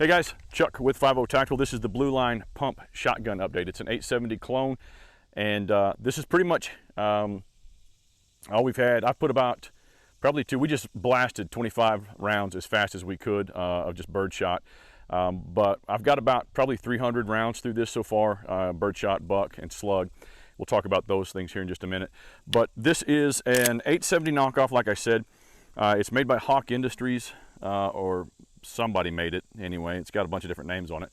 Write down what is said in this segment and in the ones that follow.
Hey guys, Chuck with 50 Tactical. This is the Blue Line pump shotgun update. It's an 870 clone, and this is pretty much all we've had. I've put about probably two. We just blasted 25 rounds as fast as we could of just birdshot. But I've got about probably 300 rounds through this so far, birdshot, buck, and slug. We'll talk about those things here in just a minute. But this is an 870 knockoff, like I said. It's made by Hawk Industries, or somebody made it anyway. It's got a bunch of different names on it.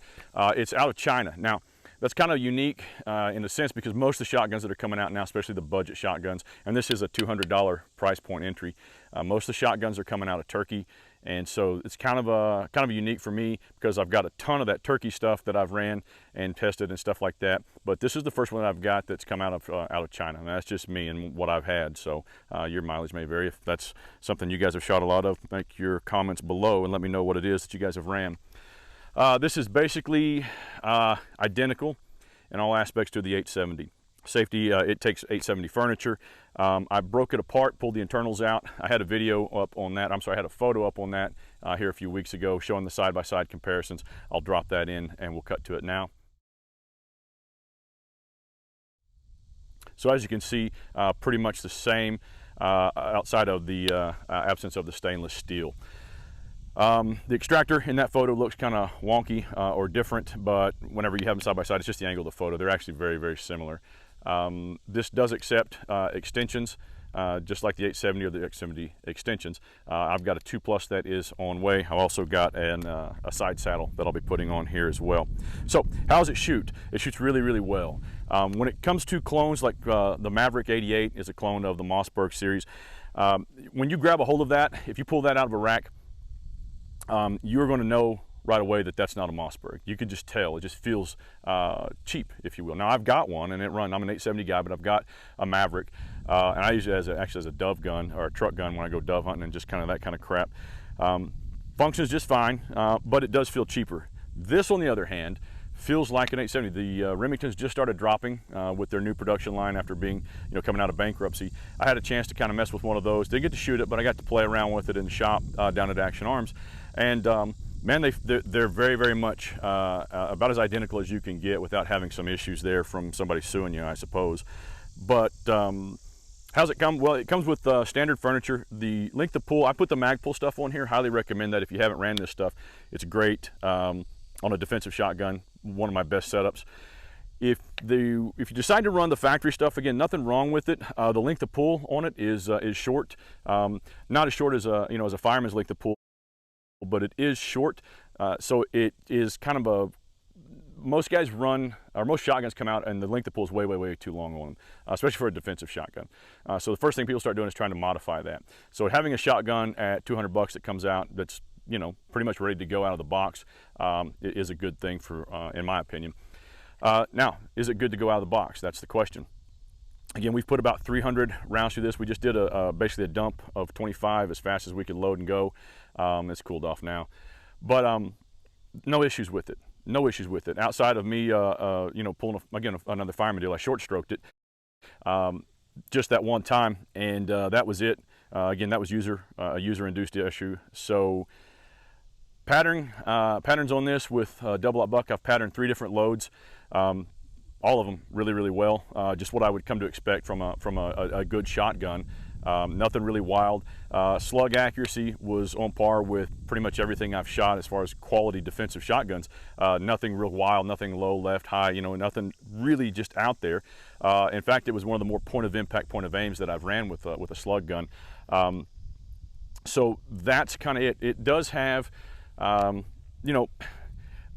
It's out of China. Now, that's kind of unique in a sense because most of the shotguns that are coming out now, especially the budget shotguns, and this is a $200 price point entry, most of the shotguns are coming out of Turkey. And so it's kind of unique for me because I've got a ton of that Turkey stuff that I've ran and tested and stuff like that. But this is the first one that I've got that's come out of China. And that's just me and what I've had. So your mileage may vary. If that's something you guys have shot a lot of, make your comments below and let me know what it is that you guys have ran. This is basically identical in all aspects to the 870. Safety, it takes 870 furniture. I broke it apart, pulled the internals out. I had a video up on that. I'm sorry, I had a photo up on that here a few weeks ago showing the side-by-side comparisons. I'll drop that in and we'll cut to it now. So as you can see, pretty much the same outside of the absence of the stainless steel. The extractor in that photo looks kind of wonky or different, but whenever you have them side by side, it's just the angle of the photo. They're actually very, very similar. This does accept extensions, just like the 870 or the 870 extensions. I've got a 2+ that is on way. I've also got a side saddle that I'll be putting on here as well. So how does it shoot? It shoots really, really well. When it comes to clones, like the Maverick 88 is a clone of the Mossberg series. When you grab a hold of that, if you pull that out of a rack, you're going to know right away that that's not a Mossberg. You can just tell. It just feels cheap, if you will. Now I've got one and it runs. I'm an 870 guy, but I've got a Maverick, and I use it actually as a dove gun or a truck gun when I go dove hunting and just kind of that kind of crap. Functions just fine, but it does feel cheaper. This, on the other hand, feels like an 870. The Remingtons just started dropping with their new production line after being, coming out of bankruptcy. I had a chance to kind of mess with one of those. Didn't get to shoot it, but I got to play around with it in the shop down at Action Arms, and man, they're very, very much about as identical as you can get without having some issues there from somebody suing you, I suppose. But how's it come? Well, it comes with standard furniture. The length of pull, I put the mag pull stuff on here. Highly recommend that if you haven't ran this stuff. It's great on a defensive shotgun. One of my best setups. If you decide to run the factory stuff, again, nothing wrong with it. The length of pull on it is short, not as short as a fireman's length of pull, but it is short. So it is kind of most guys run, or most shotguns come out and the length of pull is way, way, way too long on them, especially for a defensive shotgun. So the first thing people start doing is trying to modify that. So having a shotgun at 200 bucks that comes out that's pretty much ready to go out of the box is a good thing for, in my opinion. Now, is it good to go out of the box? That's the question. Again, we've put about 300 rounds through this. We just did basically a dump of 25 as fast as we could load and go. It's cooled off now, but no issues with it. No issues with it. Outside of me, pulling again another fireman deal, I short stroked it just that one time, and that was it. Again, that was a user-induced issue. So patterns on this with double-up buck. I've patterned 3 different loads. All of them really, really well. Just what I would come to expect from a good shotgun. Nothing really wild. Slug accuracy was on par with pretty much everything I've shot as far as quality defensive shotguns. Nothing real wild, nothing low, left, high, nothing really just out there. In fact, it was one of the more point of impact, point of aims that I've ran with a slug gun. So that's kind of it. It does have, I'm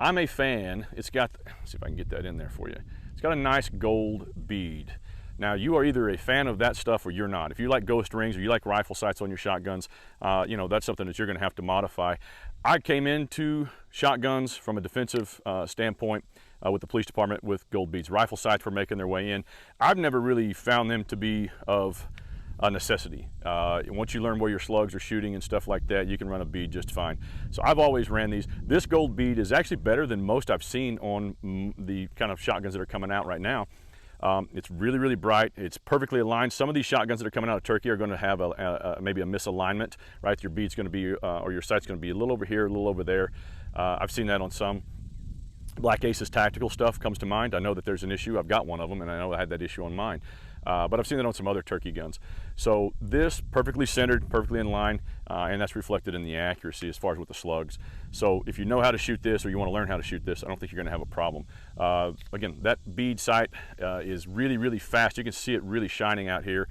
a fan. It's got, let's see if I can get that in there for you. It's got a nice gold bead. Now, you are either a fan of that stuff or you're not. If you like ghost rings or you like rifle sights on your shotguns, that's something that you're going to have to modify. I came into shotguns from a defensive standpoint with the police department with gold beads. Rifle sights were making their way in. I've never really found them to be of a necessity. Once you learn where your slugs are shooting and stuff like that, you can run a bead just fine. So I've always ran these. This gold bead is actually better than most I've seen on the kind of shotguns that are coming out right now. It's really, really bright. It's perfectly aligned. Some of these shotguns that are coming out of Turkey are going to have maybe a misalignment, right? Your bead's going to be, or your sight's going to be a little over here, a little over there. I've seen that on some. Black Aces tactical stuff comes to mind. I know that there's an issue. I've got one of them, and I know I had that issue on mine. But I've seen that on some other turkey guns. So this, perfectly centered, perfectly in line, and that's reflected in the accuracy as far as with the slugs. So if you know how to shoot this, or you want to learn how to shoot this, I don't think you're going to have a problem. Again, that bead sight is really, really fast. You can see it really shining out here.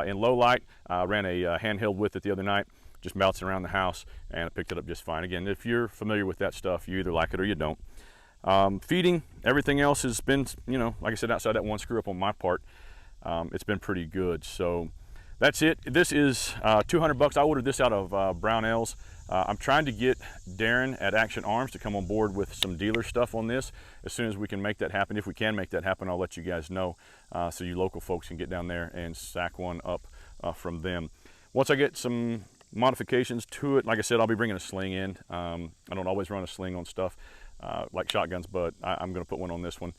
In low light, I ran a handheld with it the other night, just bouncing around the house, and I picked it up just fine. Again, if you're familiar with that stuff, you either like it or you don't. Feeding, everything else has been, you know, like I said, outside that one screw up on my part, it's been pretty good. So that's it. This is 200 bucks. I ordered this out of Brownells. I'm trying to get Darren at Action Arms to come on board with some dealer stuff on this. As soon as we can make that happen, if we can make that happen, I'll let you guys know, so you local folks can get down there and sack one up from them. Once I get some modifications to it, like I said, I'll be bringing a sling in. I don't always run a sling on stuff like shotguns, but I'm going to put one on this one.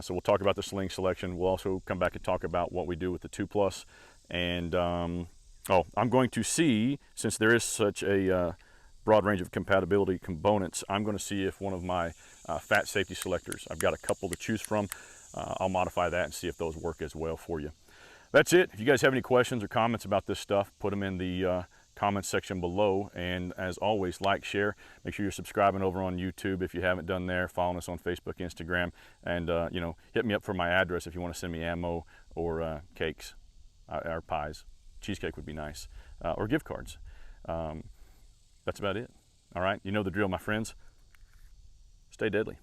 So we'll talk about the Sling Selection. We'll also come back and talk about what we do with the 2+. And I'm going to see, since there is such a broad range of compatibility components, I'm going to see if one of my fat safety selectors, I've got a couple to choose from, I'll modify that and see if those work as well for you. That's it. If you guys have any questions or comments about this stuff, put them in the comments section below. And as always, like, share, make sure you're subscribing over on YouTube if you haven't done there, following us on Facebook, Instagram, and you know, hit me up for my address if you want to send me ammo or cakes or pies. Cheesecake would be nice, or gift cards. That's about it. All right, you know the drill, my friends. Stay deadly.